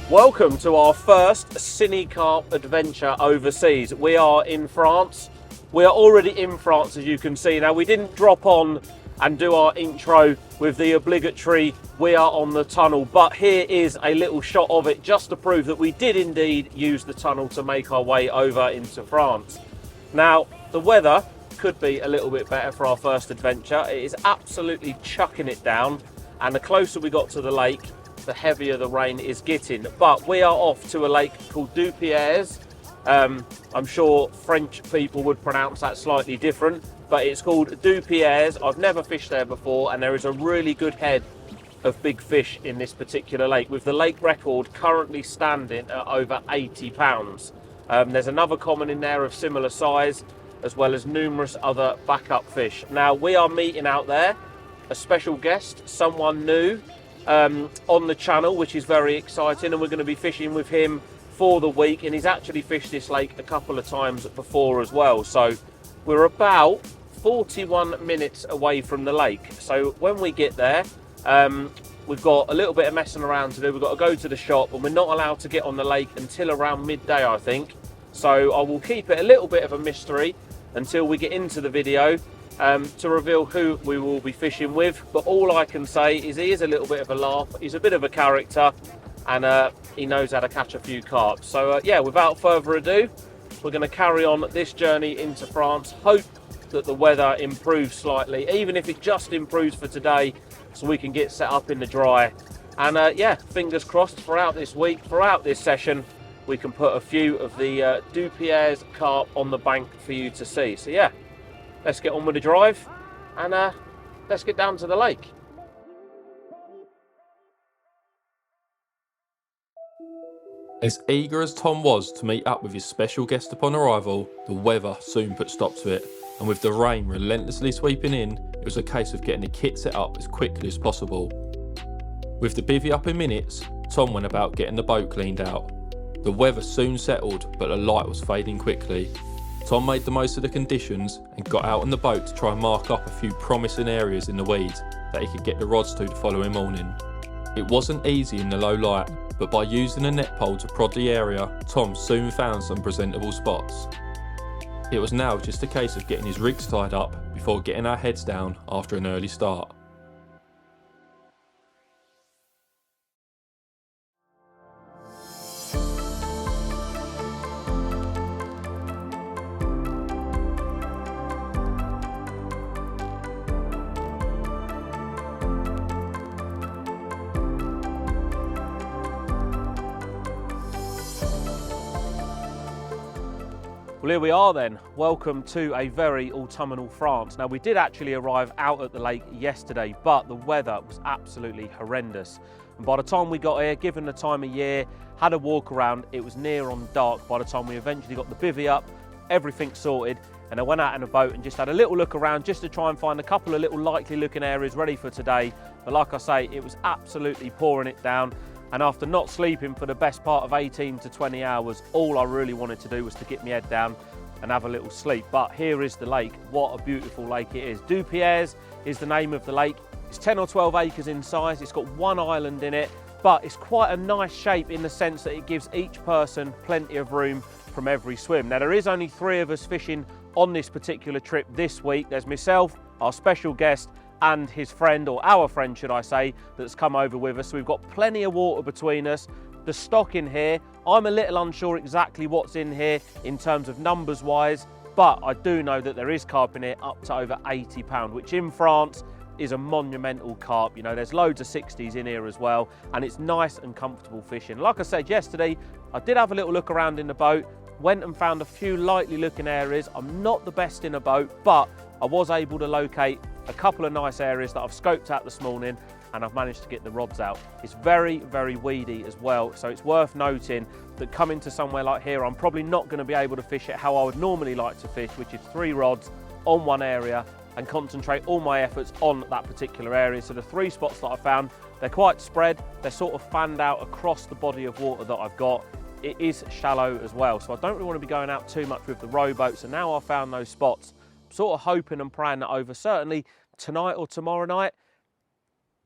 Welcome to our first CineCarp adventure overseas. We are in France. We are already in France, as you can see. Now, we didn't drop on and do our intro with the obligatory "we are on the tunnel," but here is a little shot of it just to prove that we did indeed use the tunnel to make our way over into France. Now, the weather could be a little bit better for our first adventure. It is absolutely chucking it down, and the closer we got to the lake, the heavier the rain is getting. But we are off to a lake called Deux Pierres. I'm sure French people would pronounce that slightly different, but it's called Deux Pierres. I've never fished there before, and there is a really good head of big fish in this particular lake, with the lake record currently standing at over 80 pounds. There's another common in there of similar size, as well as numerous other backup fish. Now, we are meeting out there a special guest, someone new on the channel, which is very exciting, and we're going to be fishing with him for the week, and he's actually fished this lake a couple of times before as well. So we're about 41 minutes away from the lake. So when we get there, we've got a little bit of messing around to do. We've got to go to the shop, and we're not allowed to get on the lake until around midday, I think. So I will keep it a little bit of a mystery until we get into the video to reveal who we will be fishing with. But all I can say is he is a little bit of a laugh. He's a bit of a character, and he knows how to catch a few carp. So yeah, without further ado, we're going to carry on this journey into France. Hope that the weather improves slightly, even if it just improves for today, so we can get set up in the dry. And yeah, fingers crossed throughout this week, throughout this session, we can put a few of the Deux Pierres carp on the bank for you to see. So yeah, let's get on with the drive, and let's get down to the lake. As eager as Tom was to meet up with his special guest upon arrival, the weather soon put stop to it, and with the rain relentlessly sweeping in, it was a case of getting the kit set up as quickly as possible. With the bivvy up in minutes, Tom went about getting the boat cleaned out. The weather soon settled, but the light was fading quickly. Tom made the most of the conditions and got out on the boat to try and mark up a few promising areas in the weeds that he could get the rods to the following morning. It wasn't easy in the low light, but by using a net pole to prod the area, Tom soon found some presentable spots. It was now just a case of getting his rigs tied up before getting our heads down after an early start. Well, here we are then. Welcome to a very autumnal France. Now, we did actually arrive out at the lake yesterday, but the weather was absolutely horrendous. And by the time we got here, given the time of year, had a walk around, it was near on dark by the time we eventually got the bivvy up, everything sorted, and I went out in a boat and just had a little look around just to try and find a couple of little likely looking areas ready for today. But like I say, it was absolutely pouring it down. And after not sleeping for the best part of 18 to 20 hours, all I really wanted to do was to get my head down and have a little sleep. But here is the lake. What a beautiful lake it is. Deux Pierres is the name of the lake. It's 10 or 12 acres in size. It's got one island in it, but it's quite a nice shape in the sense that it gives each person plenty of room from every swim. Now, there is only 3 of us fishing on this particular trip this week. There's myself, our special guest, and his friend, or our friend should I say, that's come over with us. So we've got plenty of water between us. The stock in here, I'm a little unsure exactly what's in here in terms of numbers wise, but I do know that there is carp in here up to over 80 pounds, which in France is a monumental carp. You know, there's loads of 60s in here as well, and it's nice and comfortable fishing. Like I said yesterday, I did have a little look around in the boat, went and found a few likely looking areas. I'm not the best in a boat, but I was able to locate a couple of nice areas that I've scoped out this morning, and I've managed to get the rods out. It's very, very weedy as well, so it's worth noting that coming to somewhere like here, I'm probably not going to be able to fish it how I would normally like to fish, which is 3 rods on one area and concentrate all my efforts on that particular area. So the 3 spots that I found, they're quite spread, they're sort of fanned out across the body of water that I've got. It is shallow as well, so I don't really want to be going out too much with the rowboat. So now I've found those spots, sort of hoping and praying that over certainly tonight or tomorrow night,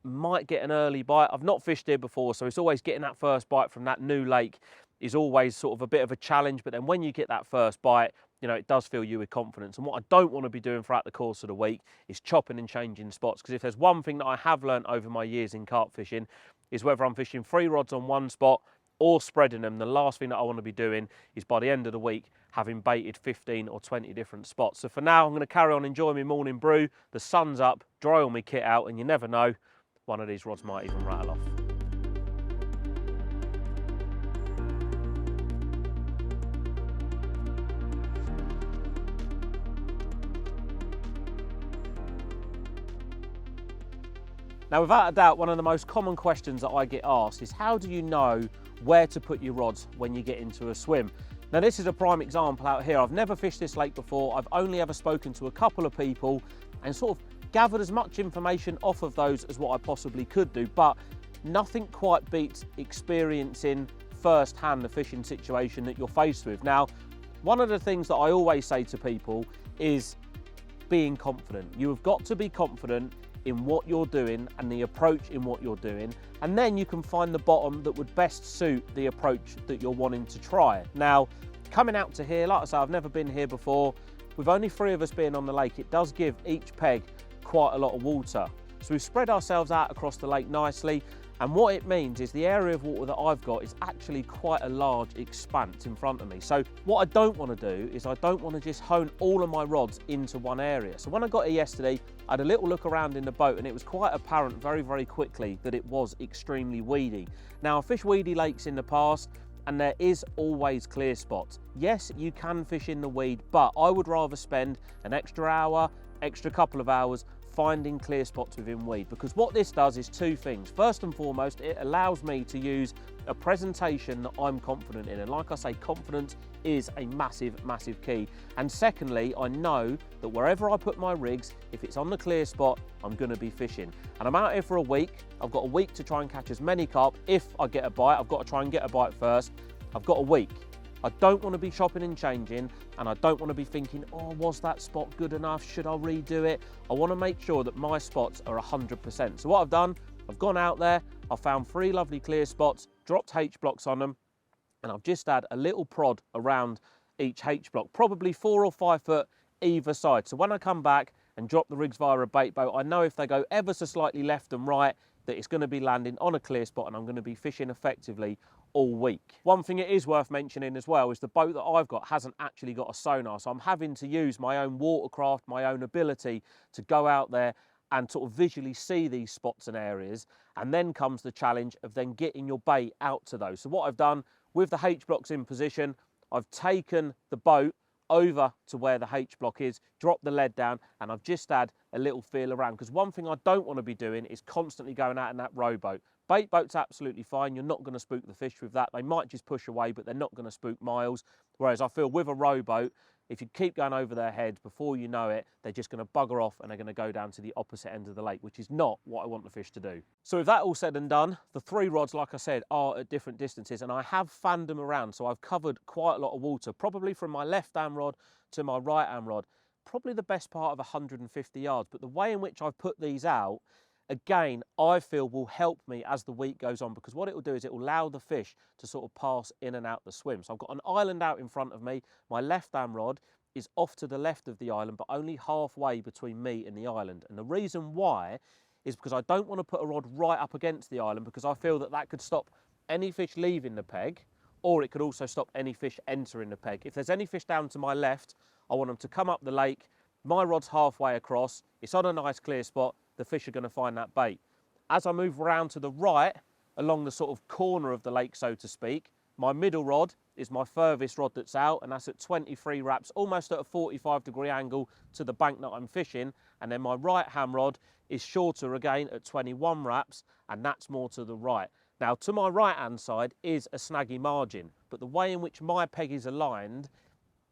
might get an early bite. I've not fished here before, so it's always getting that first bite from that new lake is always sort of a bit of a challenge. But then when you get that first bite, you know, it does fill you with confidence. And what I don't want to be doing throughout the course of the week is chopping and changing spots, because if there's one thing that I have learned over my years in carp fishing is whether I'm fishing 3 rods on one spot or spreading them, the last thing that I want to be doing is by the end of the week having baited 15 or 20 different spots. So for now, I'm going to carry on enjoying my morning brew. The sun's up, dry all my kit out, and you never know, one of these rods might even rattle off. Now, without a doubt, one of the most common questions that I get asked is how do you know where to put your rods when you get into a swim? Now, this is a prime example out here. I've never fished this lake before. I've only ever spoken to a couple of people and sort of gathered as much information off of those as what I possibly could do, but nothing quite beats experiencing firsthand the fishing situation that you're faced with. Now, one of the things that I always say to people is being confident. You have got to be confident in what you're doing and the approach in what you're doing, and then you can find the bottom that would best suit the approach that you're wanting to try. Now, coming out to here, like I say, I've never been here before. With only 3 of us being on the lake, it does give each peg quite a lot of water. So we've spread ourselves out across the lake nicely, and what it means is the area of water that I've got is actually quite a large expanse in front of me. So what I don't want to do is I don't want to just hone all of my rods into one area. So when I got here yesterday, I had a little look around in the boat, and it was quite apparent very, very quickly that it was extremely weedy. Now, I've fished weedy lakes in the past, and there is always clear spots. Yes, you can fish in the weed, but I would rather spend an extra hour, extra couple of hours finding clear spots within weed, because what this does is 2 things. First and foremost, it allows me to use a presentation that I'm confident in, and like I say, confidence is a massive, massive key. And secondly, I know that wherever I put my rigs, if it's on the clear spot, I'm going to be fishing. And I'm out here for a week. I've got a week to try and catch as many carp. If I get a bite, I've got to try and get a bite first. I've got a week. I don't want to be chopping and changing, and I don't want to be thinking, oh, was that spot good enough? Should I redo it? I want to make sure that my spots are 100%. So what I've done, I've gone out there, I've found 3 lovely clear spots, dropped H blocks on them, and I've just had a little prod around each H block, probably 4 or 5 foot either side. So when I come back and drop the rigs via a bait boat, I know if they go ever so slightly left and right, that it's going to be landing on a clear spot, and I'm going to be fishing effectively all week. One thing it is worth mentioning as well is the boat that I've got hasn't actually got a sonar, so I'm having to use my own watercraft, my own ability to go out there and sort of visually see these spots and areas, and then comes the challenge of then getting your bait out to those. So what I've done with the H blocks in position, I've taken the boat over to where the H block is, dropped the lead down, and I've just had a little feel around, because one thing I don't want to be doing is constantly going out in that rowboat. Bait boat's absolutely fine. You're not going to spook the fish with that. They might just push away, but they're not going to spook miles. Whereas I feel with a rowboat, if you keep going over their heads, before you know it, they're just going to bugger off and they're going to go down to the opposite end of the lake, which is not what I want the fish to do. So with that all said and done, the 3 rods, like I said, are at different distances, and I have fanned them around. So I've covered quite a lot of water, probably from my left hand rod to my right hand rod, probably the best part of 150 yards. But the way in which I've put these out, again, I feel will help me as the week goes on, because what it will do is it will allow the fish to sort of pass in and out the swim. So I've got an island out in front of me. My left hand rod is off to the left of the island, but only halfway between me and the island. And the reason why is because I don't want to put a rod right up against the island, because I feel that that could stop any fish leaving the peg, or it could also stop any fish entering the peg. If there's any fish down to my left, I want them to come up the lake. My rod's halfway across, it's on a nice clear spot, the fish are going to find that bait. As I move around to the right, along the sort of corner of the lake, so to speak, my middle rod is my furthest rod that's out, and that's at 23 wraps, almost at a 45-degree angle to the bank that I'm fishing. And then my right hand rod is shorter again at 21 wraps, and that's more to the right. Now, to my right hand side is a snaggy margin, but the way in which my peg is aligned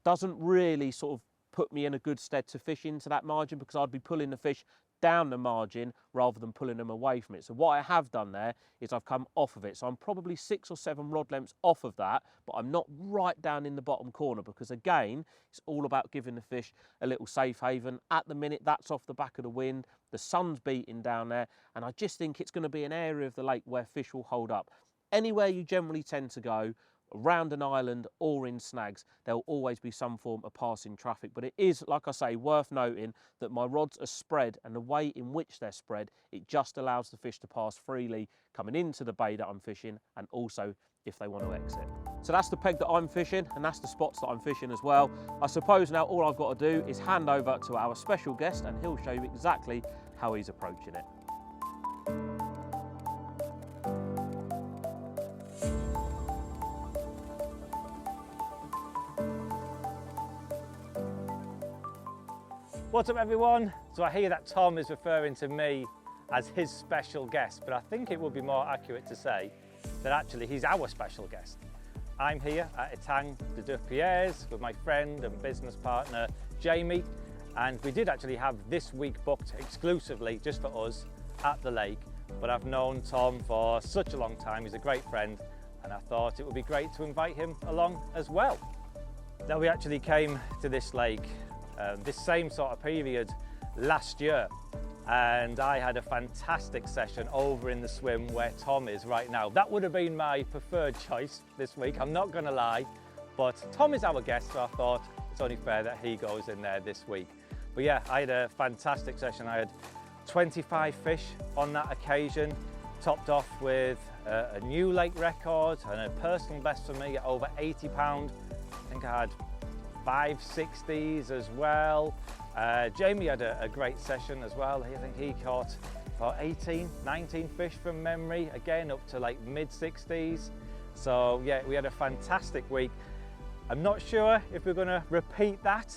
doesn't really sort of put me in a good stead to fish into that margin, because I'd be pulling the fish down the margin rather than pulling them away from it. So what I have done there is I've come off of it. So I'm probably 6 or 7 rod lengths off of that, but I'm not right down in the bottom corner, because again, it's all about giving the fish a little safe haven. At the minute, that's off the back of the wind. The sun's beating down there, and I just think it's going to be an area of the lake where fish will hold up. Anywhere you generally tend to go, around an island or in snags, there'll always be some form of passing traffic. But it is, like I say, worth noting that my rods are spread, and the way in which they're spread, it just allows the fish to pass freely coming into the bay that I'm fishing, and also if they want to exit. So that's the peg that I'm fishing, and that's the spots that I'm fishing as well. I suppose now all I've got to do is hand over to our special guest, and he'll show you exactly how he's approaching it. What's up everyone? So I hear that Tom is referring to me as his special guest, but I think it would be more accurate to say that actually he's our special guest. I'm here at Etang de Deux Pierres with my friend and business partner Jamie, and we did actually have this week booked exclusively just for us at the lake, but I've known Tom for such a long time. He's a great friend, and I thought it would be great to invite him along as well. Now, we actually came to this lake this same sort of period last year, and I had a fantastic session over in the swim where Tom is right now. That would have been my preferred choice this week, I'm not gonna lie, but Tom is our guest, so I thought it's only fair that he goes in there this week. But yeah, I had a fantastic session. I had 25 fish on that occasion, topped off with a new lake record and a personal best for me at over 80 pound. I think I had 5 60s as well. Jamie had a great session as well. I think he caught about 18, 19 fish from memory, again up to like mid 60s. So yeah, we had a fantastic week. I'm not sure if we're going to repeat that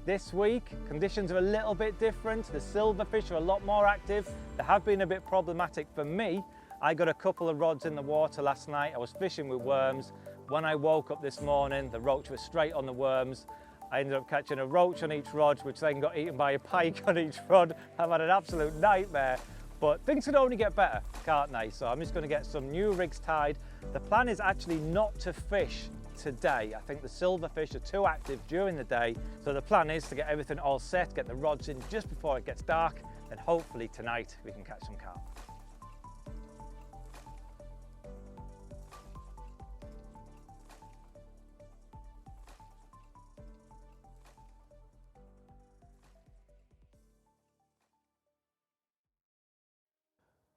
this week. Conditions are a little bit different. The silverfish are a lot more active. They have been a bit problematic for me. I got a couple of rods in the water last night. I was fishing with worms. When I woke up this morning, the roach was straight on the worms. I ended up catching a roach on each rod, which then got eaten by a pike on each rod. I've had an absolute nightmare, but things can only get better, can't they? So I'm just going to get some new rigs tied. The plan is actually not to fish today. I think the silverfish are too active during the day. So the plan is to get everything all set, get the rods in just before it gets dark, and hopefully tonight we can catch some carp.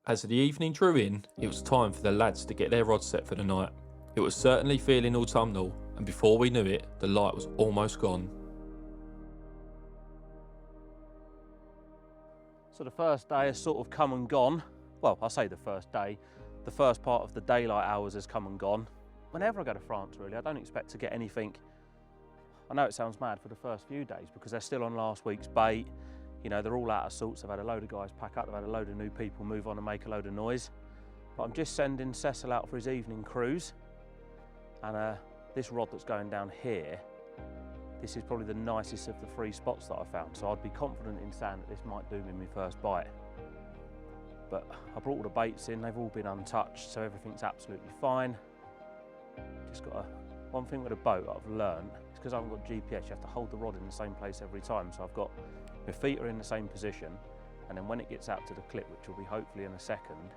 As the evening drew in, it was time for the lads to get their rods set for the night. It was certainly feeling autumnal, and before we knew it, the light was almost gone. So the first day has sort of come and gone. Well, I say the first day. The first part of the daylight hours has come and gone. Whenever I go to France, really, I don't expect to get anything. I know it sounds mad for the first few days because they're still on last week's bait. You know, they're all out of sorts. They've had a load of guys pack up. They've had a load of new people move on and make a load of noise. But I'm just sending Cecil out for his evening cruise. And this rod that's going down here, this is probably the nicest of the 3 spots that I found. So I'd be confident in saying that this might do me my first bite. But I brought all the baits in. They've all been untouched, so everything's absolutely fine. Just got one thing with a boat that I've learned, is because I haven't got GPS, you have to hold the rod in the same place every time. So I've got my feet are in the same position, and then when it gets out to the clip, which will be hopefully in a second,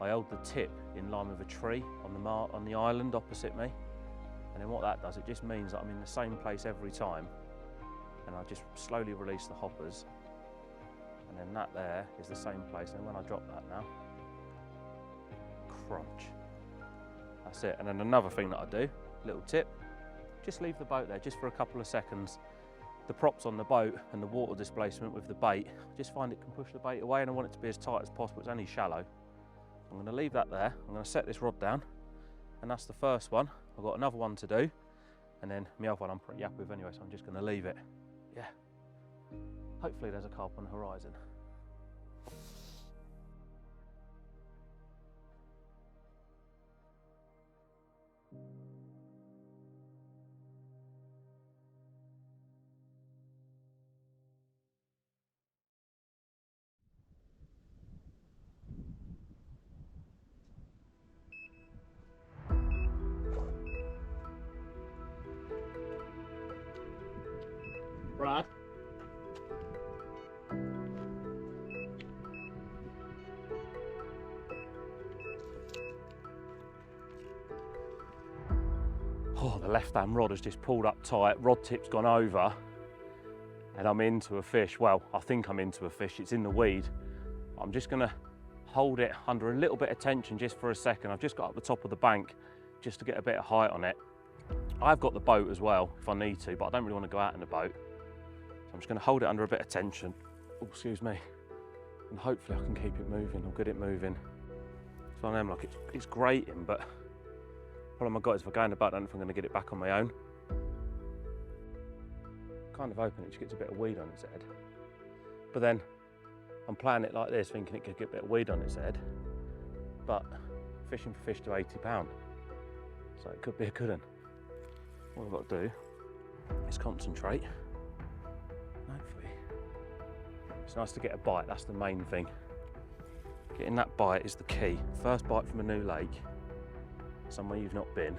I hold the tip in line with a tree on the island opposite me. And then what that does, it just means that I'm in the same place every time, and I just slowly release the hoppers, and then that there is the same place. And when I drop that now, crunch. That's it. And then another thing that I do, little tip, just leave the boat there just for a couple of seconds. The props on the boat and the water displacement with the bait, I just find it can push the bait away, and I want it to be as tight as possible. It's only shallow. I'm going to leave that there. I'm going to set this rod down, and that's the first one. I've got another one to do, and then my other one I'm pretty happy with anyway, so I'm just going to leave it. Yeah. Hopefully there's a carp on the horizon. Brad. Oh, the left-hand rod has just pulled up tight, rod tip's gone over, and I'm into a fish. Well, I think I'm into a fish, it's in the weed. I'm just gonna hold it under a little bit of tension just for a second. I've just got up the top of the bank just to get a bit of height on it. I've got the boat as well if I need to, but I don't really want to go out in the boat. So I'm just going to hold it under a bit of tension. Oh, excuse me. And hopefully I can keep it moving or get it moving. It's one of them, like it's grating, but the problem I've got is if I go in the boat, I don't know if I'm going to get it back on my own. Kind of open, it just gets a bit of weed on its head. But then I'm playing it like this, thinking it could get a bit of weed on its head. But fishing for fish to £80. So it could be a good one. What I've got to do is concentrate. Hopefully, it's nice to get a bite, that's the main thing. Getting that bite is the key. First bite from a new lake, somewhere you've not been.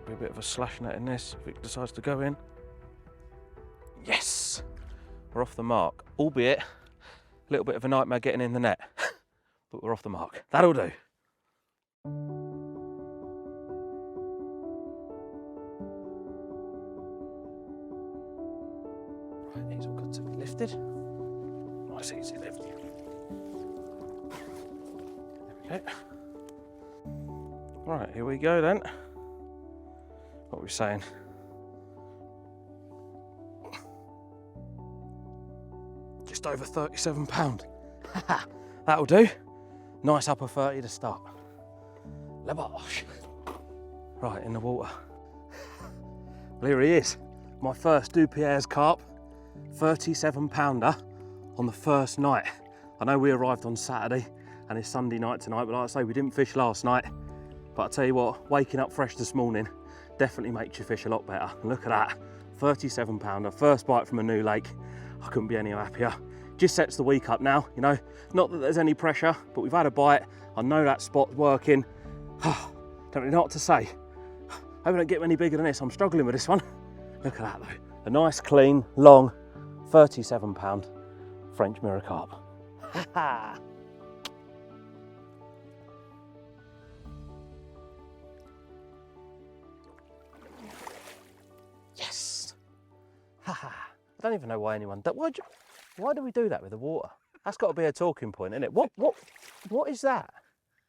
A bit of a slash net in this if it decides to go in. Yes! We're off the mark, albeit a little bit of a nightmare getting in the net, but we're off the mark. That'll do. Right, these all got to be lifted. Nice easy lift. There we go. Right, here we go then. What are we saying? Just over £37. That'll do. Nice upper 30 to start. Labosh. Right, in the water. Well, here he is. My first Deux Pierres carp, 37-pounder on the first night. I know we arrived on Saturday and it's Sunday night tonight, but like I say, we didn't fish last night. But I tell you what, waking up fresh this morning definitely makes you fish a lot better. And look at that, 37-pounder, first bite from a new lake. I couldn't be any happier. Just sets the week up now, you know, not that there's any pressure, but we've had a bite. I know that spot's working. Don't really know what to say. Hope I don't get any bigger than this. I'm struggling with this one. Look at that though. A nice, clean, long, 37-pound French mirror carp. Yes! I don't even know why anyone does. Why do we do that with the water? That's got to be a talking point, isn't it? What is that?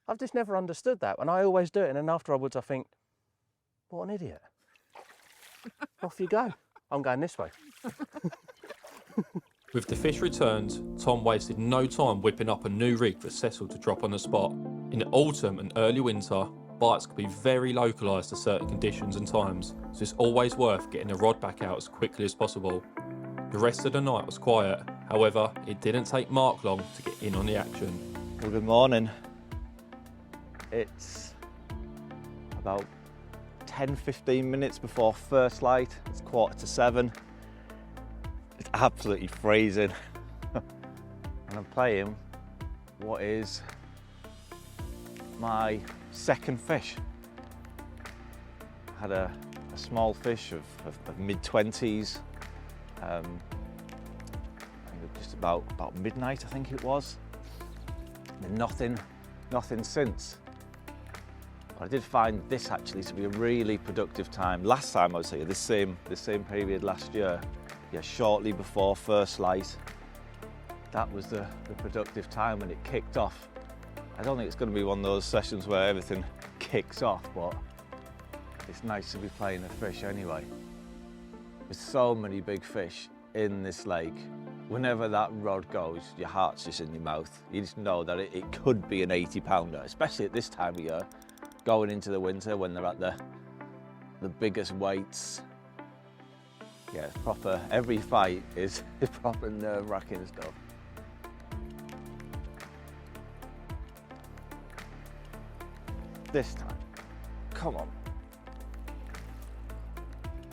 I've just never understood that, and I always do it, and then afterwards I think, what an idiot. Off you go. I'm going this way. With the fish returned, Tom wasted no time whipping up a new rig for Cecil to drop on the spot. In the autumn and early winter, bites could be very localised to certain conditions and times, so it's always worth getting the rod back out as quickly as possible. The rest of the night was quiet, however, it didn't take Mark long to get in on the action. Well, good morning. It's about 10-15 minutes before first light. It's 7:15. It's absolutely freezing. And I'm playing what is my second fish. I had a small fish of mid-20s, just about midnight, I think it was. And nothing since. But I did find this actually to be a really productive time. Last time I was here, the same period last year, yeah, shortly before first light, that was the productive time when it kicked off. I don't think it's going to be one of those sessions where everything kicks off, but it's nice to be playing a fish anyway. There's so many big fish in this lake. Whenever that rod goes, your heart's just in your mouth. You just know that it could be an 80-pounder, especially at this time of year, going into the winter when they're at the biggest weights. Yeah, it's proper, every fight is proper nerve-wracking stuff. This time, come on.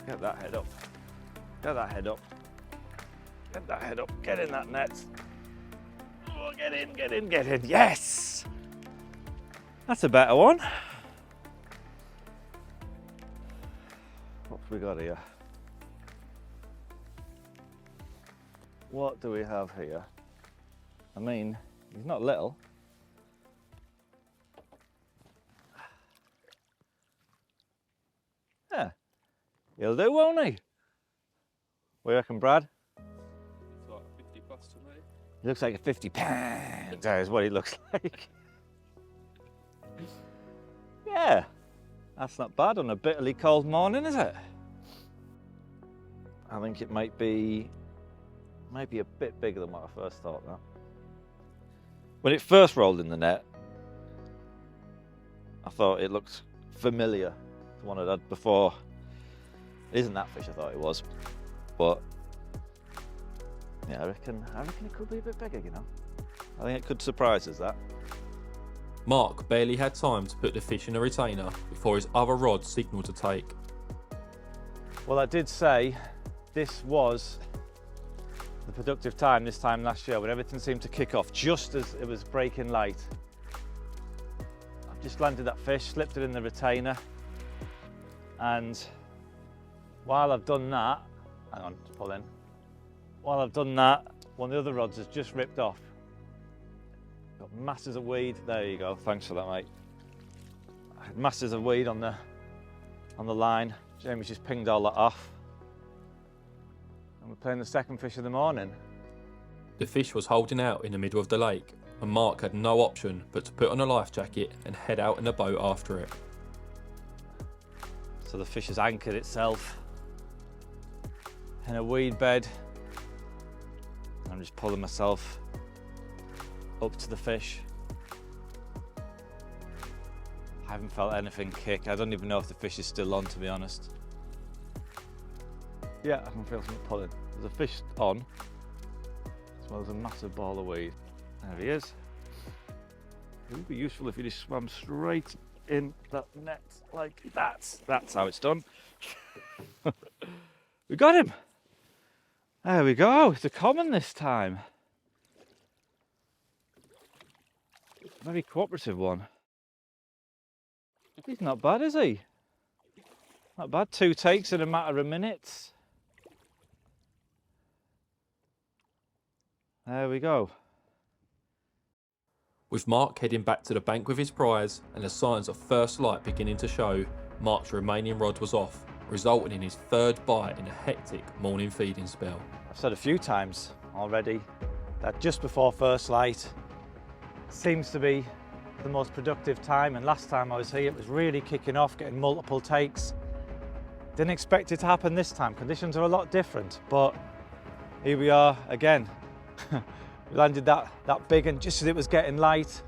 Get that head up. Get that head up. Get that head up, get in that net. Oh, get in, get in, get in. Yes! That's a better one. What's we got here? What do we have here? I mean, he's not little. Yeah, he'll do, won't he? What do you reckon, Brad? It's like 50 plus to me. He looks like a 50 pound. That is what he looks like. Yeah, that's not bad on a bitterly cold morning, is it? I think it might be a bit bigger than what I first thought now. When it first rolled in the net, I thought it looked familiar to one I'd had before. It isn't that fish I thought it was, but yeah, I reckon it could be a bit bigger, you know. I think it could surprise us, that. Mark barely had time to put the fish in a retainer before his other rod signalled to take. Well, I did say this was the productive time this time last year when everything seemed to kick off just as it was breaking light. I've just landed that fish, slipped it in the retainer, and while I've done that, hang on, pull in. While I've done that, one of the other rods has just ripped off. Got masses of weed. There you go. Thanks for that, mate. I had masses of weed on the line. Jamie's just pinged all that off. And we're playing the second fish of the morning. The fish was holding out in the middle of the lake, and Mark had no option but to put on a life jacket and head out in the boat after it. So the fish has anchored itself in a weed bed. I'm just pulling myself up to the fish. I haven't felt anything kick. I don't even know if the fish is still on, to be honest. Yeah, I can feel something pulling. There's a fish on, as well as a massive ball of weed. There he is. It would be useful if he just swam straight in that net like that. That's how it's done. We got him. There we go. It's a common this time. Very cooperative one. He's not bad, is he? Not bad. 2 takes in a matter of minutes. There we go. With Mark heading back to the bank with his prize and the signs of first light beginning to show, Mark's remaining rod was off, resulting in his 3rd bite in a hectic morning feeding spell. I've said a few times already that just before first light seems to be the most productive time, and last time I was here it was really kicking off, getting multiple takes. Didn't expect it to happen this time. Conditions are a lot different, but here we are again. We landed that big, and just as it was getting light,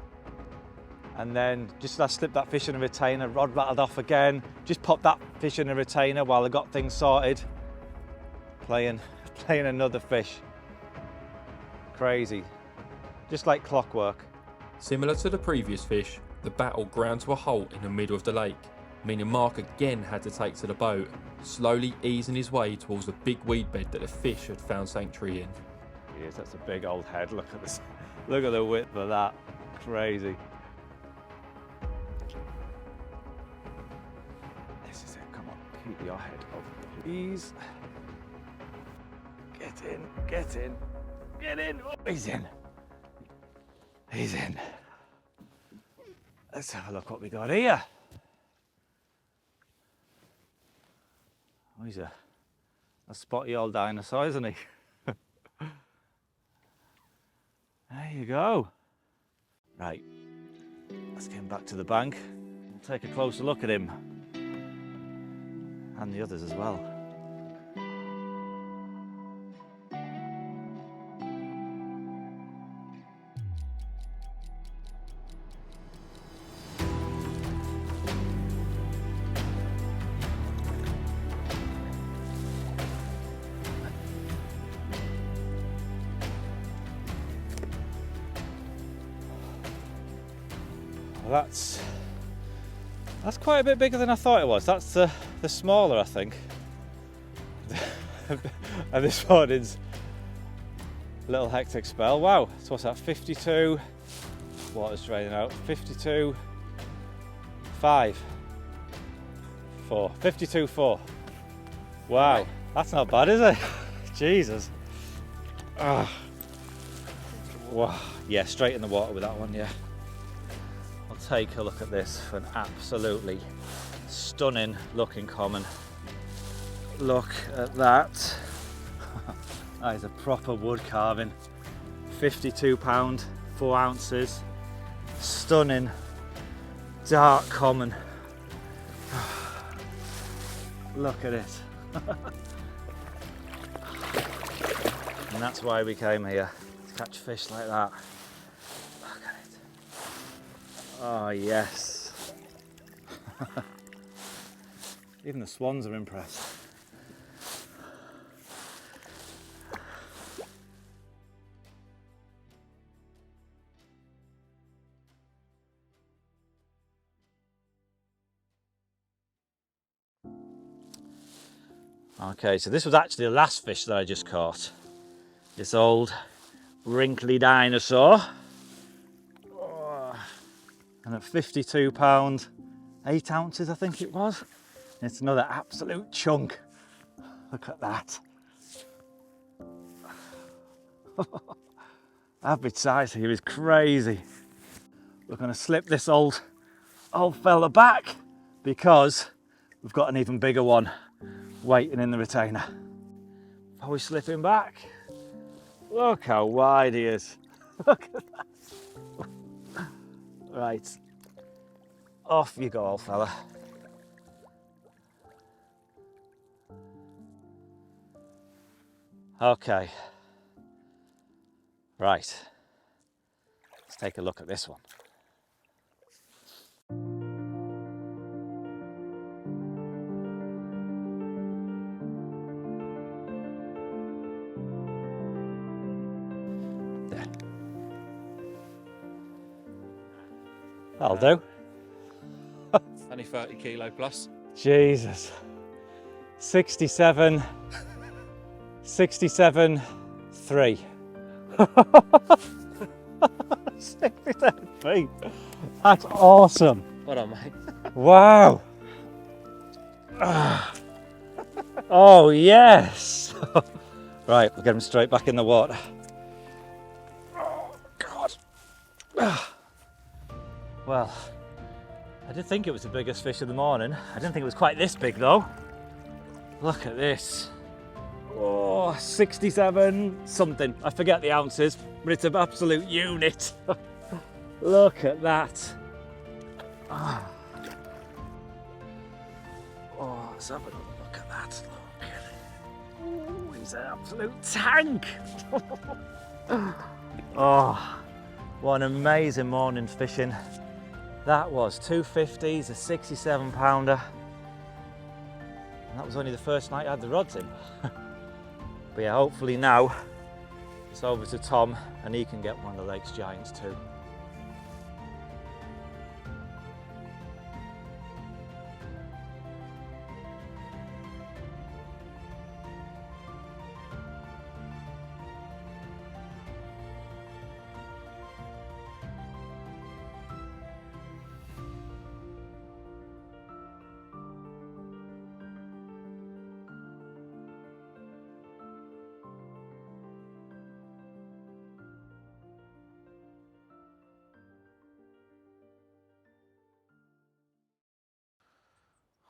and then just as I slipped that fish in a retainer, rod rattled off again, just popped that fish in a retainer while I got things sorted. Playing another fish. Crazy. Just like clockwork. Similar to the previous fish, the battle ground to a halt in the middle of the lake, meaning Mark again had to take to the boat, slowly easing his way towards the big weed bed that the fish had found sanctuary in. Yes, that's a big old head. Look at this. Look at the width of that. Crazy. This is it. Come on, keep your head up, please. Get in, get in, get in. Oh, he's in. He's in. Let's have a look what we got here. Oh, he's a spotty old dinosaur, isn't he? There you go. Right, let's get him back to the bank and take a closer look at him. And the others as well. Well, that's quite a bit bigger than I thought it was. That's the smaller, I think. And this one is Little hectic spell. Wow, so what's that, 52, water's draining out, 52, 5, 4, 52, 4. Wow, that's not bad, is it? Jesus. Wow, yeah, straight in the water with that one, yeah. I'll take a look at this for an absolutely stunning looking common. Look at that. That is a proper wood carving. £52, 4 ounces. Stunning, dark common. Look at it. And that's why we came here, to catch fish like that. Look at it. Oh yes. Even the swans are impressed. Okay, so this was actually the last fish that I just caught. This old wrinkly dinosaur. Oh, and at £52, 8 ounces I think it was. It's another absolute chunk. Look at that. Average size here is crazy. We're going to slip this old fella back because we've got an even bigger one waiting in the retainer. Are we slipping back? Look how wide he is. Look at that. Right, off you go, old fella. Okay, right, let's take a look at this one. There. That'll do. Only 30 kilo plus. Jesus. 67, 3. 67 feet. That's awesome. Well done, mate. Wow. Oh, yes. Right, we'll get him straight back in the water. Oh, God. Well, I did think it was the biggest fish of the morning. I didn't think it was quite this big, though. Look at this. Oh, 67 something. I forget the ounces, but it's an absolute unit. Look at that. Oh, let's have a look at that. Look. Oh, he's an absolute tank. Oh, what an amazing morning fishing. That was 250s, a 67 pounder. And that was only the first night I had the rods in. But yeah, hopefully now it's over to Tom and he can get one of the lake's giants too.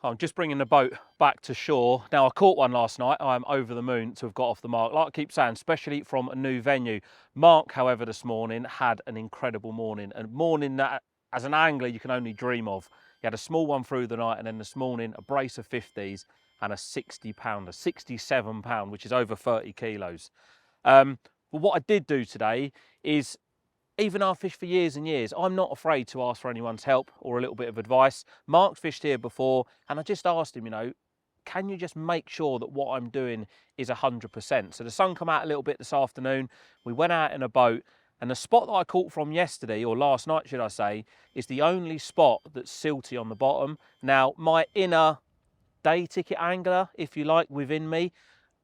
I'm just bringing the boat back to shore. Now, I caught one last night. I'm over the moon to have got off the mark. Like I keep saying, especially from a new venue. Mark, however, this morning had an incredible morning. A morning that, as an angler, you can only dream of. He had a small one through the night, and then this morning, a brace of 50s and a 60 pounder, 67 pound, which is over 30 kilos. But what I did do today is, even though I've fished for years and years, I'm not afraid to ask for anyone's help or a little bit of advice. Mark's fished here before, and I just asked him, you know, can you just make sure that what I'm doing is 100%? So the sun come out a little bit this afternoon. We went out in a boat, and the spot that I caught from yesterday, or last night, should I say, is the only spot that's silty on the bottom. Now, my inner day ticket angler, if you like, within me,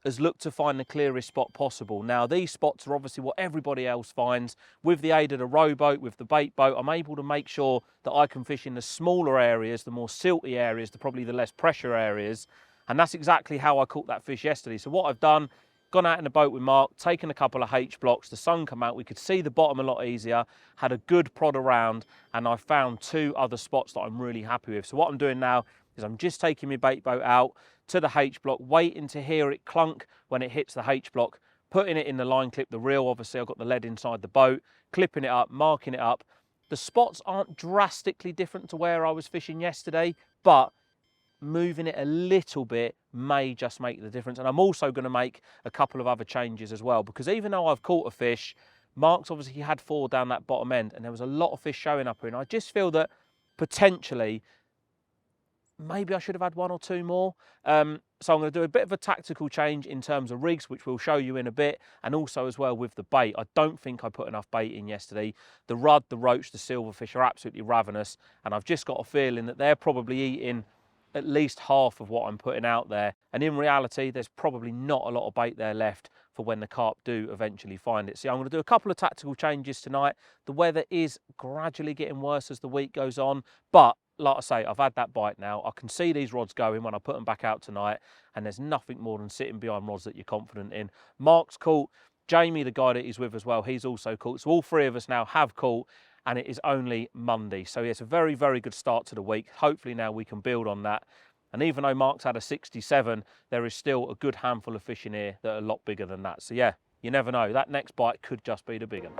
has looked to find the clearest spot possible. Now, these spots are obviously what everybody else finds. With the aid of the rowboat, with the bait boat, I'm able to make sure that I can fish in the smaller areas, the more silty areas, probably the less pressure areas. And that's exactly how I caught that fish yesterday. So what I've done, gone out in the boat with Mark, taken a couple of H blocks, the sun come out, we could see the bottom a lot easier, had a good prod around, and I found 2 other spots that I'm really happy with. So what I'm doing now is I'm just taking my bait boat out to the H block, waiting to hear it clunk when it hits the H block, putting it in the line clip, the reel, obviously I've got the lead inside the boat, clipping it up, marking it up. The spots aren't drastically different to where I was fishing yesterday, but moving it a little bit may just make the difference. And I'm also going to make a couple of other changes as well, because even though I've caught a fish, Mark's obviously had 4 down that bottom end, and there was a lot of fish showing up here, and I just feel that potentially maybe I should have had 1 or 2 more. So I'm going to do a bit of a tactical change in terms of rigs, which we'll show you in a bit, and also as well with the bait. I don't think I put enough bait in yesterday. The rudd, the roach, the silverfish are absolutely ravenous, and I've just got a feeling that they're probably eating at least half of what I'm putting out there. And in reality, there's probably not a lot of bait there left for when the carp do eventually find it. So I'm going to do a couple of tactical changes tonight. The weather is gradually getting worse as the week goes on, but like I say, I've had that bite now. I can see these rods going when I put them back out tonight, and there's nothing more than sitting behind rods that you're confident in. Mark's caught. Jamie, the guy that he's with as well, he's also caught. So all 3 of us now have caught, and it is only Monday. So it's a very, very good start to the week. Hopefully now we can build on that. And even though Mark's had a 67, there is still a good handful of fish in here that are a lot bigger than that. So yeah, you never know. That next bite could just be the big one.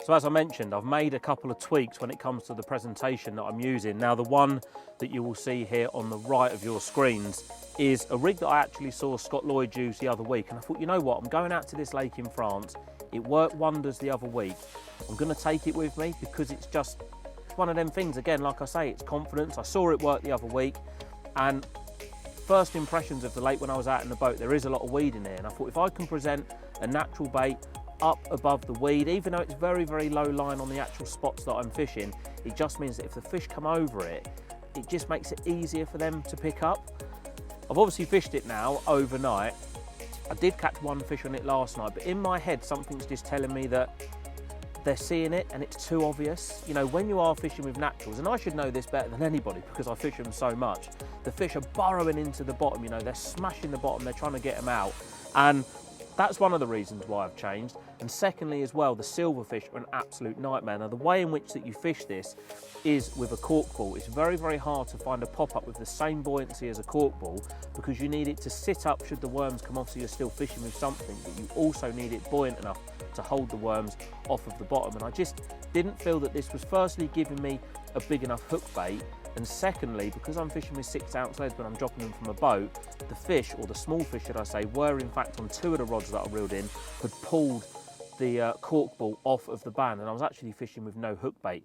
So as I mentioned, I've made a couple of tweaks when it comes to the presentation that I'm using. Now, the one that you will see here on the right of your screens is a rig that I actually saw Scott Lloyd use the other week. And I thought, you know what, I'm going out to this lake in France. It worked wonders the other week. I'm going to take it with me because it's just one of them things. Again, like I say, it's confidence. I saw it work the other week. And first impressions of the lake when I was out in the boat, there is a lot of weed in there. And I thought if I can present a natural bait up above the weed, even though it's very, very low line on the actual spots that I'm fishing, it just means that if the fish come over it, it just makes it easier for them to pick up. I've obviously fished it now overnight. I did catch 1 fish on it last night, but in my head, something's just telling me that they're seeing it and it's too obvious. You know, when you are fishing with naturals, and I should know this better than anybody because I fish them so much, the fish are burrowing into the bottom, you know, they're smashing the bottom, they're trying to get them out. And that's one of the reasons why I've changed. And secondly as well, the silverfish are an absolute nightmare. Now the way in which that you fish this is with a cork ball. It's very, very hard to find a pop-up with the same buoyancy as a cork ball because you need it to sit up should the worms come off, so you're still fishing with something, but you also need it buoyant enough to hold the worms off of the bottom. And I just didn't feel that this was firstly giving me a big enough hook bait, and secondly, because I'm fishing with 6-ounce leads when I'm dropping them from a boat, the fish, or the small fish should I say, were in fact on 2 of the rods that I reeled in, had pulled the cork ball off of the band, and I was actually fishing with no hook bait.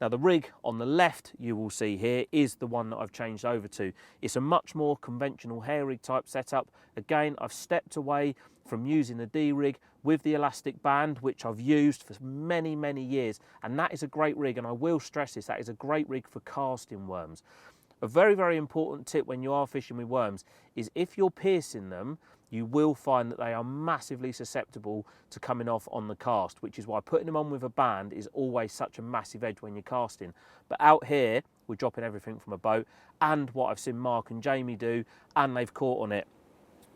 Now the rig on the left you will see here is the one that I've changed over to. It's a much more conventional hair rig type setup. Again, I've stepped away from using the D-rig with the elastic band, which I've used for many, many years. And that is a great rig, and I will stress this, that is a great rig for casting worms. A very, very important tip when you are fishing with worms is if you're piercing them, you will find that they are massively susceptible to coming off on the cast, which is why putting them on with a band is always such a massive edge when you're casting. But out here, we're dropping everything from a boat, and what I've seen Mark and Jamie do, and they've caught on it.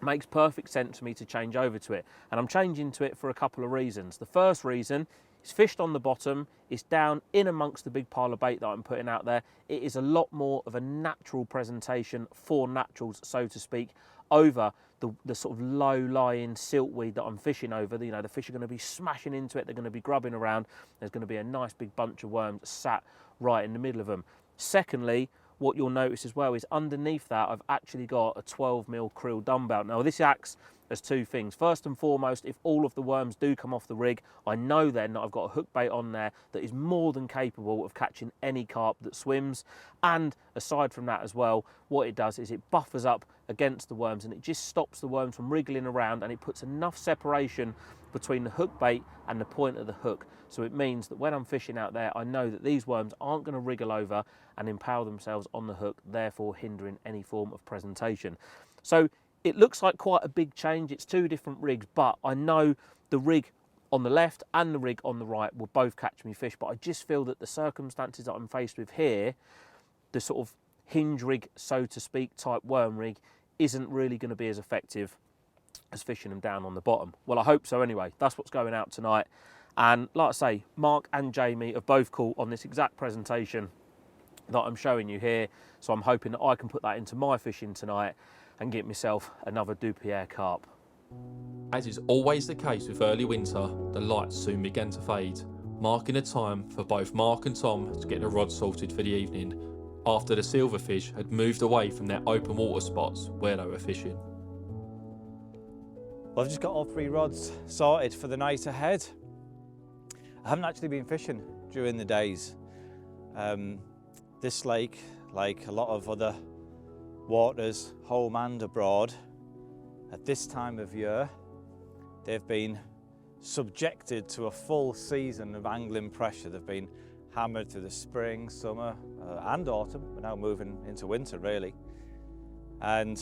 Makes perfect sense for me to change over to it. And I'm changing to it for a couple of reasons. The first reason, it's fished on the bottom, it's down in amongst the big pile of bait that I'm putting out there. It is a lot more of a natural presentation for naturals, so to speak, over the sort of low-lying siltweed that I'm fishing over. You know, the fish are going to be smashing into it, they're going to be grubbing around, there's going to be a nice big bunch of worms sat right in the middle of them. Secondly, what you'll notice as well is underneath that I've actually got a 12mm krill dumbbell. Now this acts as 2 things. First and foremost, if all of the worms do come off the rig, I know then that I've got a hook bait on there that is more than capable of catching any carp that swims. And aside from that as well, what it does is it buffers up against the worms and it just stops the worms from wriggling around, and it puts enough separation between the hook bait and the point of the hook. So it means that when I'm fishing out there, I know that these worms aren't going to wriggle over and impale themselves on the hook, therefore hindering any form of presentation. So it looks like quite a big change. It's two different rigs, but I know the rig on the left and the rig on the right will both catch me fish, but I just feel that the circumstances that I'm faced with here, the sort of hinge rig, so to speak, type worm rig, isn't really going to be as effective as fishing them down on the bottom. Well, I hope so anyway. That's what's going out tonight. And like I say, Mark and Jamie have both caught on this exact presentation that I'm showing you here. So I'm hoping that I can put that into my fishing tonight and get myself another Deux Pierres carp. As is always the case with early winter, the lights soon began to fade, marking a time for both Mark and Tom to get the rod sorted for the evening, after the silverfish had moved away from their open water spots where they were fishing. Well, I've just got all 3 rods sorted for the night ahead. I haven't actually been fishing during the days. This lake, like a lot of other waters, home and abroad, at this time of year, they've been subjected to a full season of angling pressure. They've been hammered through the spring, summer and autumn. We're now moving into winter, really. And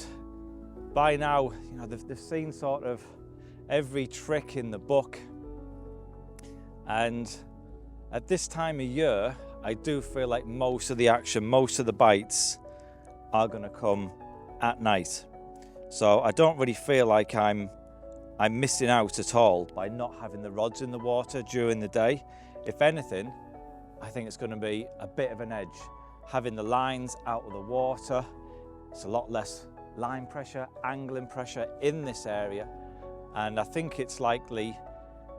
by now, you know, they've seen sort of every trick in the book. And at this time of year, I do feel like most of the action, most of the bites are going to come at night. So I don't really feel like I'm missing out at all by not having the rods in the water during the day. If anything, I think it's going to be a bit of an edge. Having the lines out of the water, it's a lot less line pressure, angling pressure in this area, and I think it's likely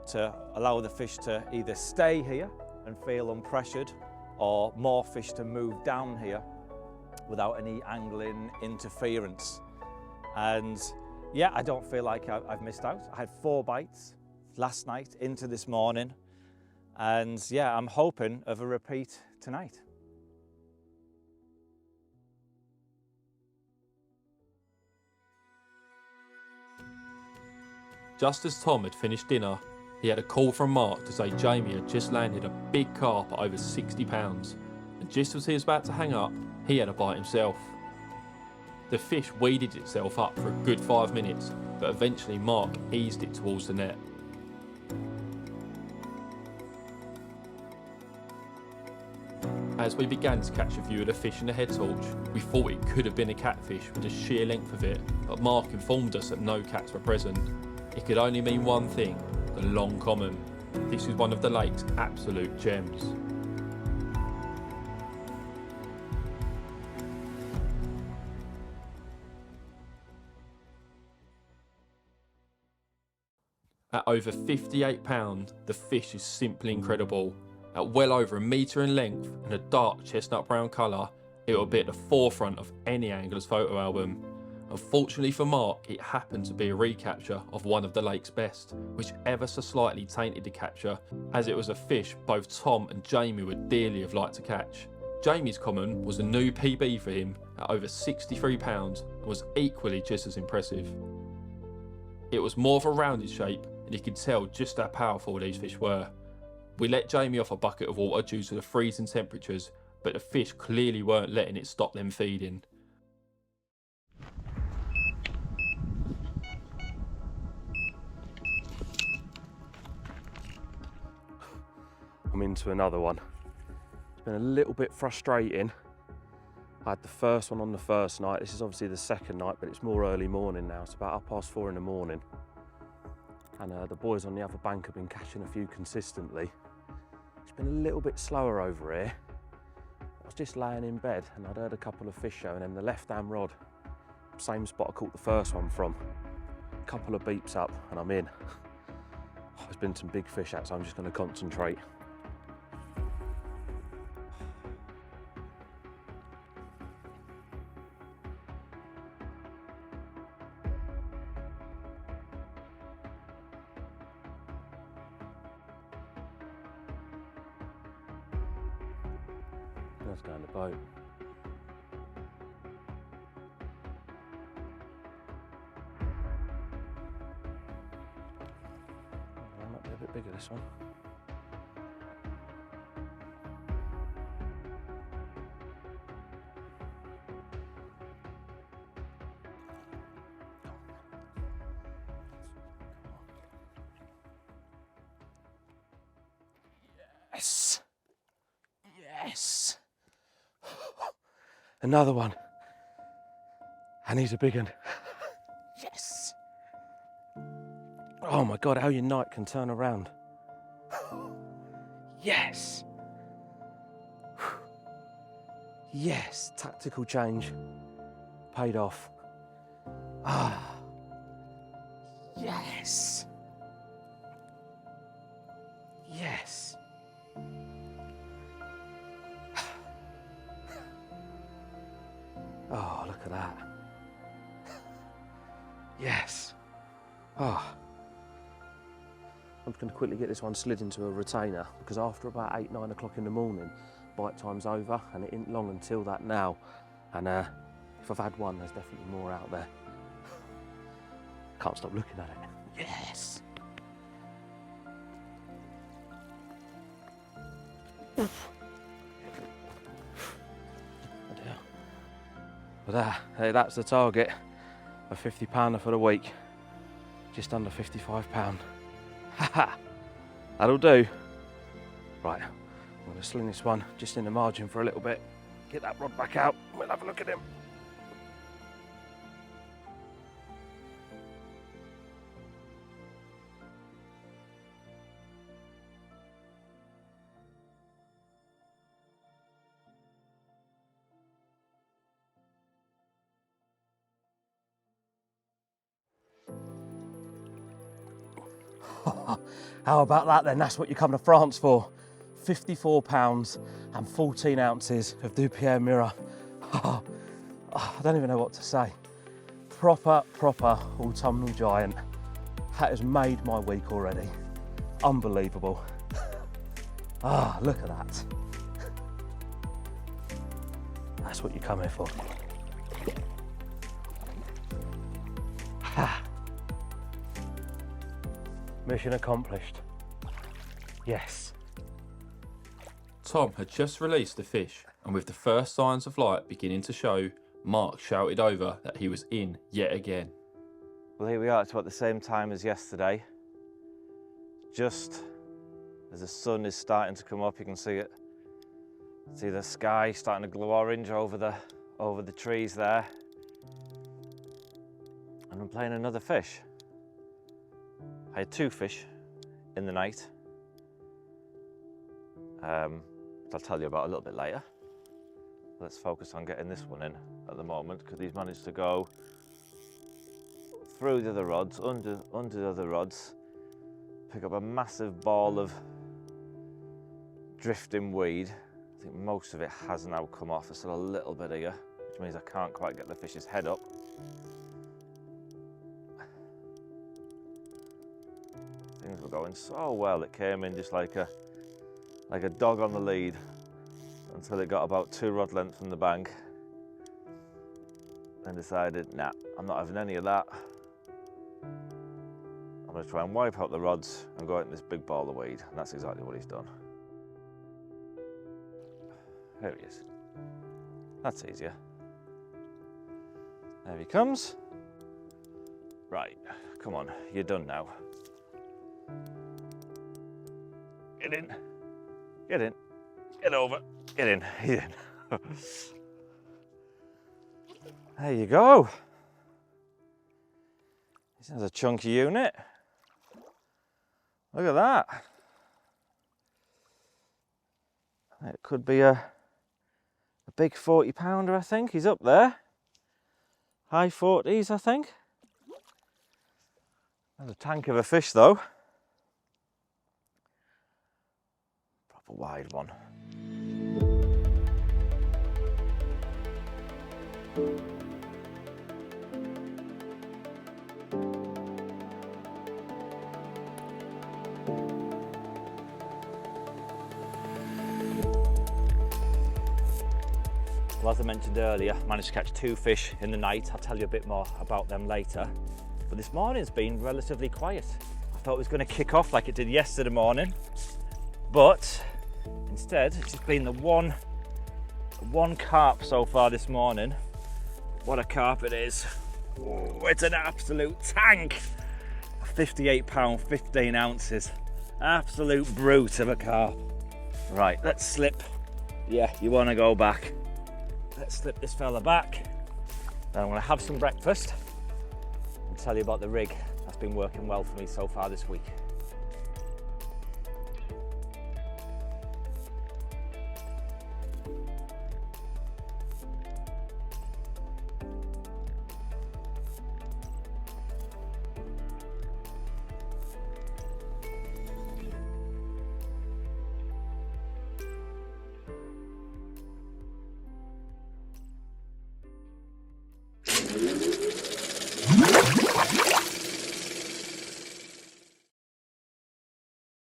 to allow the fish to either stay here and feel unpressured, or more fish to move down here without any angling interference. And yeah, I don't feel like I've missed out. I had 4 bites last night into this morning, and yeah, I'm hoping of a repeat tonight. Just as Tom had finished dinner, he had a call from Mark to say Jamie had just landed a big carp at over 60 pounds, and just as he was about to hang up, he had a bite himself. The fish weeded itself up for a good 5 minutes, but eventually Mark eased it towards the net. As we began to catch a view of the fish in the head torch, we thought it could have been a catfish with the sheer length of it, but Mark informed us that no cats were present. It could only mean one thing: the long common. This is one of the lake's absolute gems. At over 58 pounds, the fish is simply incredible. At well over 1 metre in length and a dark chestnut brown colour, it will be at the forefront of any angler's photo album. Unfortunately for Mark, it happened to be a recapture of one of the lake's best, which ever so slightly tainted the capture, as it was a fish both Tom and Jamie would dearly have liked to catch. Jamie's common was a new PB for him at over 63 pounds and was equally just as impressive. It was more of a rounded shape, and you could tell just how powerful these fish were. We let Jamie off a bucket of water due to the freezing temperatures, but the fish clearly weren't letting it stop them feeding. I'm into another one. It's been a little bit frustrating. I had the first one on the first night. This is obviously the second night, but it's more early morning now. It's about 4:30 in the morning. And the boys on the other bank have been catching a few consistently. It's been a little bit slower over here. I was just laying in bed and I'd heard a couple of fish showing in the left-hand rod. Same spot I caught the first one from. A couple of beeps up and I'm in. There's been some big fish out, so I'm just going to concentrate. Let's go in the boat. bigger, this one. Yes. Yes. Another one. And he's a big one. Yes. Oh my God, how your night can turn around. Yes. Yes, tactical change. Paid off. Ah. Yes. Yes. Oh, look at that. Yes. Oh. I'm just going to quickly get this one slid into a retainer because after about 8, 9 o'clock in the morning, bite time's over and it isn't long until that now. And if I've had one, there's definitely more out there. Can't stop looking at it. Yes. But hey, that's the target. A £50 for the week. Just under £55. Haha, that'll do. Right, I'm going to sling this one just in the margin for a little bit. Get that rod back out, we'll have a look at him. How about that then? That's what you come to France for. £54 and 14 ounces of Deux Pierres mirror. I don't even know what to say. Proper autumnal giant. That has made my week already. Unbelievable. Look at that. That's what you come here for. Mission accomplished. Yes. Tom had just released the fish, and with the first signs of light beginning to show, Mark shouted over that he was in yet again. Well, here we are. It's about the same time as yesterday. Just as the sun is starting to come up, you can see it. See the sky starting to glow orange over the trees there. And I'm playing another fish. I had 2 fish in the night. I'll tell you about a little bit later. Let's focus on getting this one in at the moment because he's managed to go through the other rods, under the other rods, pick up a massive ball of drifting weed. I think most of it has now come off. There's still a little bit here, which means I can't quite get the fish's head up. Things were going so well. It came in just like a dog on the lead until it got about 2 rod lengths from the bank and decided, nah, I'm not having any of that. I'm going to try and wipe out the rods and go out in this big ball of weed, and that's exactly what he's done. There he is. That's easier. There he comes. Right, come on, you're done now. Get in. Get in. Get over. Get in. Get in. There you go. This is a chunky unit. Look at that. It could be a big 40-pounder, I think. He's up there. High 40s, I think. There's a tank of a fish, though. Proper wide one. Well, as I mentioned earlier, I managed to catch 2 fish in the night. I'll tell you a bit more about them later. But this morning's been relatively quiet. I thought it was going to kick off like it did yesterday morning, but instead it's just been the one carp so far this morning. What a carp it is. Oh, it's an absolute tank. 58 pound, 15 ounces. Absolute brute of a carp. Right, let's slip. Yeah, you want to go back. Let's slip this fella back. Then I'm going to have some breakfast and tell you about the rig that's been working well for me so far this week.